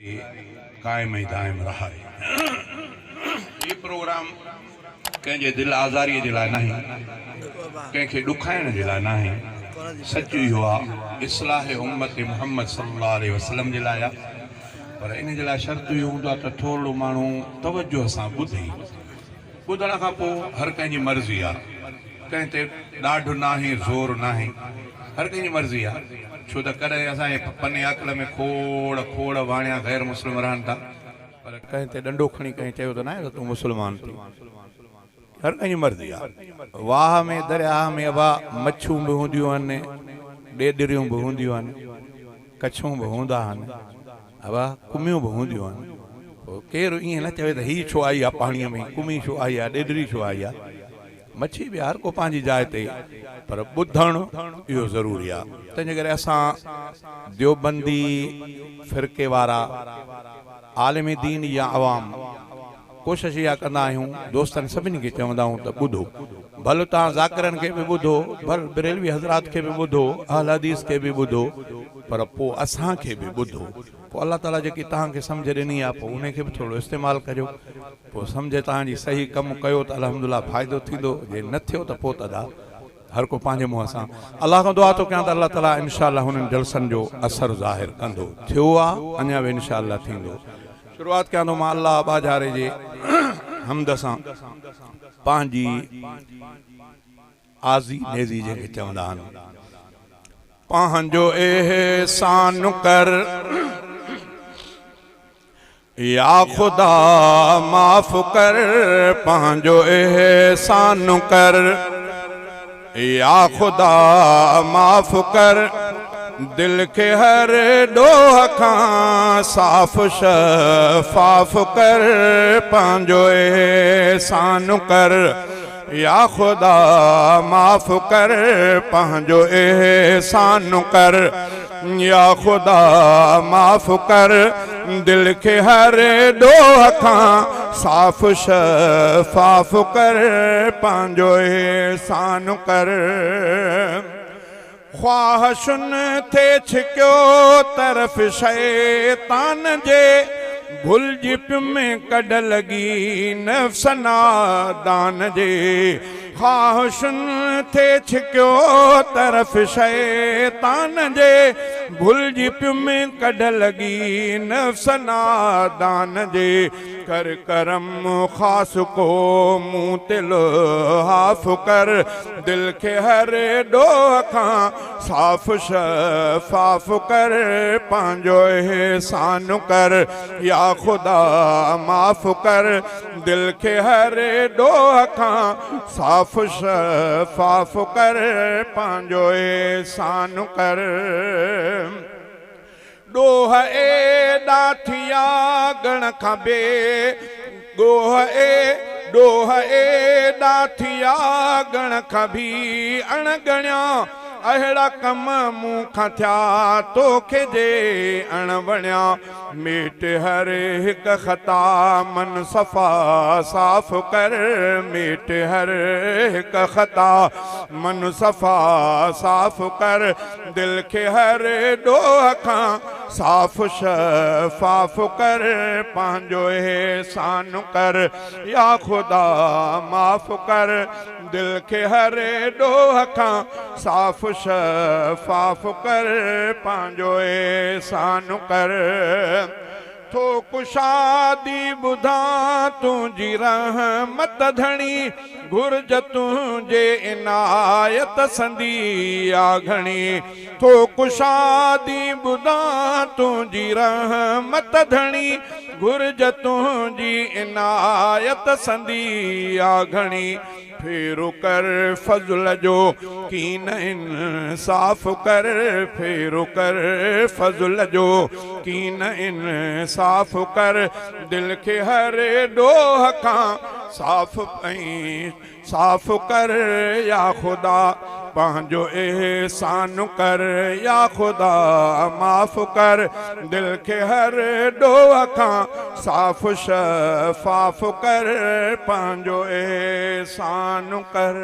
कायम दायम रहा ये प्रोग्राम कंहिंजे दिल आज़ारी जे लाइ नाहे, कंहिंखे ॾुखाइण जे लाइ नाहे, सच इहो आहे इस्लाह उम्मत मुहम्मद सल्लल्लाहु अलैहि वसल्लम जे लाइ आहे। पर इन जे लाइ शर्त इहो हूंदो आहे त थोरो माण्हू तवजो सां ॿुधे। ॿुधण खां पोइ हर कंहिंजी मर्ज़ी आहे, कंहिं ते ॾाढो नाहे ज़ोर नाहे, हर कंहिंजी मर्ज़ी आहे। छो त कॾहिं असांजे पने अकल में खोड़ खोड़ वाणिया गैर मुस्लिम रहनि था, पर कंहिं ते ॾंडो खणी कंहिं चयो त न आहे त तूं मुस्लमान थी। हर कंहिंजी मर्ज़ी आहे। वाह में दरिया में अबा मच्छूं बि हूंदियूं आहिनि, ॾेॾरियूं बि हूंदियूं आहिनि, कछूं बि हूंदा आहिनि, अबा कुमियूं बि हूंदियूं आहिनि। पोइ केरु ईअं न चवे त हीअ छो आई आहे पाणीअ में, कुमी छो आई आहे, ॾेॾरी छो आई आहे। मच्छी बि हर को पंहिंजी जाइ ते, पर ॿुधणु इहो ज़रूरी आहे। तंहिंजे करे असां देवबंदी फ़िरके वारा आलिम दीन या अवाम कोशिशि इहा कंदा आहियूं, दोस्तनि सभिनी खे चवंदा आहियूं त ॿुधो, भले तव्हां ज़ाकिरनि खे बि ॿुधो, भले बरेलवी हज़रात खे बि ॿुधो, अहल हदीस खे बि ॿुधो, पर पोइ असांखे बि ॿुधो। पोइ अल्लाह ताला जेकी तव्हांखे सम्झ ॾिनी आहे पोइ उनखे बि थोरो इस्तेमालु कजो। पोइ सम्झ तव्हांजी सही कमु कयो त अल्हम्दुलिल्लाह फ़ाइदो थींदो, जे न थियो त पोइ त हर को पंहिंजे मुंहं सां अल्लाह खां दुआ थो कयां त अल्लाह ताला इंशाअल्लाह हुननि जलसनि जो असरु ज़ाहिर कंदो। थियो आहे, अञा बि इंशाअल्लाह थींदो। शुरूआत कयां थो मां अल्लाह बाजारे जे हमद सां, पंहिंजी आज़ी नेज़ी जंहिंखे चवंदा आहिनि। पंहिंजो एहसान कर या खुदा माफ़ कर, पंहिंजो एहसान कर या खुदा माफ़ कर, दिल के हर डोह खां साफ़ शफ़ाफ़ कर, पंहिंजो एहसान कर या खुदा माफ़ कर, पंहिंजो एहसान कर या खुदा माफ़ कर, दिल के हर डोह खां साफ़ शफ़ाफ़ कर, पंहिंजो एहसान कर। ख्वाहिशुनि थे छिकियो तरफ़ शैतान जे, भुलिजी पियो में कढ लॻी नफ़्स नादान जे। ख्वाहिशुनि थे छिकियो तरफ़ शैतान जे, भुलिजी पियो में कढ लॻी नफ़्स नादान जे। कर करम ख़ासि को मूं ते लुहाफ़ कर, दिल खे हर डोह खां साफ़ शफ़ाफ़ कर, पंहिंजो एहसान कर या खुदा माफ़ कर, दिल खे हर डोह खां साफ़ शफ़ाफ़ कर, पंहिंजो एहसान कर। डोह एॾा थिया गण खां बे, डोह एॾा थिया गण खां बि अणगणिया, अहिड़ा कम मूं खां थिया तोखे जे अणवणिया। मेट हर हिकु ख़ता मन सफ़ा साफ़ कर, मेट हर हिकु ख़ता मन सफ़ा साफ़ कर, दिल खे हर डोह खां साफ़ शफ़ाफ़ कर, पंहिंजो एहसान कर या खुदा माफ़ कर, दिल खे हर डोह खां साफ़ शफ़ाफ़ कर, पंहिंजो एहसान कर। थो कुशादी ॿुधा तुंहिंजी रहमत धणी, घुर्ज तुंहिंजे इनायत संदी आ घणी। थो कुशादी ॿुधा तुंहिंजी रहमत धणी, घुर्ज तुंहिंजी इनायत संदी आ घणी। फेरो कर फज़ल जो कीन इंसाफ़ कर, फेरो कर फज़ल जो कीन इंसाफ़ कर, दिल खे हर डोह खां साफ़ साफ़ कर या खुदा पंहिंजो एहसान कर या खुदा माफ़ कर, दिल खे हर डोह खां साफ़ शफ़ाफ़ कर, पंहिंजो एहसान कर।